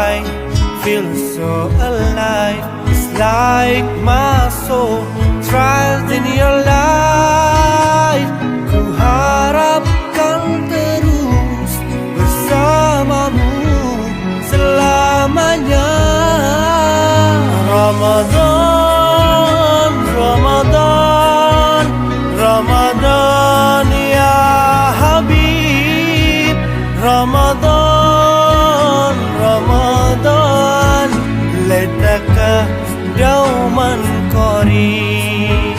I feel so alive. It's like my soul thrives in your light. Ku harapkan terus bersamamu selamanya. Ramadan, Ramadan, Ramadan ya Habib. Ramadan, Ramadan, laitaka dauman qarib.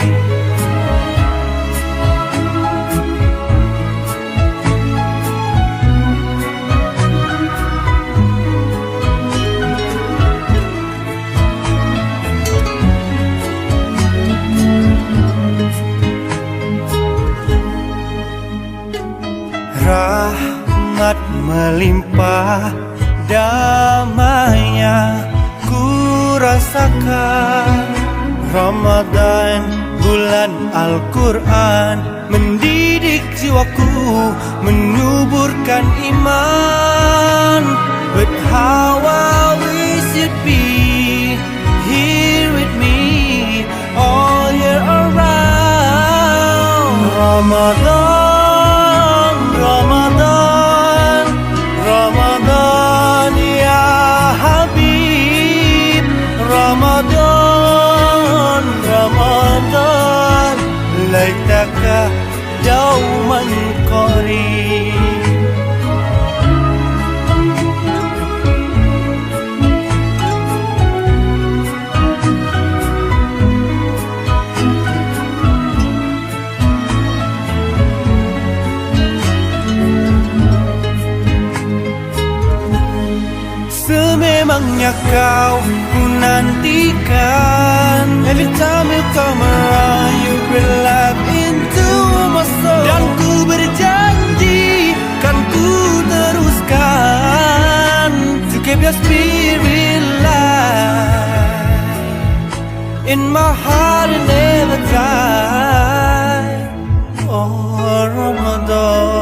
Rahmat melimpah, damainya ku rasakan. Ramadan, bulan Al-Quran, mendidik jiwaku, menyuburkan iman. But how I wish you'd be here with me all year around. Ramadan, Ramadan, Ramadan ya Habib. Ramadan, Ramadan, laitaka dauman qarib. Sememangnya kau menantikan. Every time you come around, you bring life into my soul. Dan ku berjanji kan ku teruskan to keep your spirit light in my heart and never die. Oh Ramadan,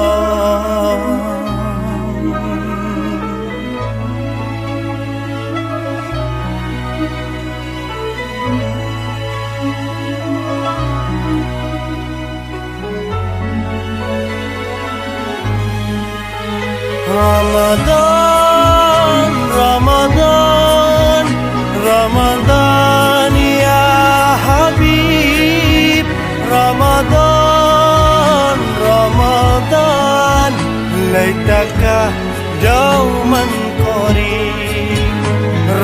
Ramadan, Ramadan, Ramadan ya Habib. Ramadan, Ramadan, laitaka dauman qarib.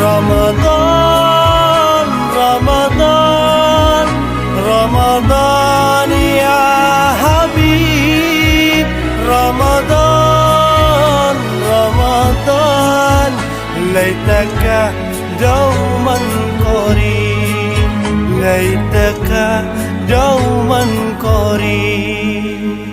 Ramadan, Ramadan, Ramadan ya Habib. Ramadan, Ramadan, laitaka dauman qarib. Laitaka dauman qarib.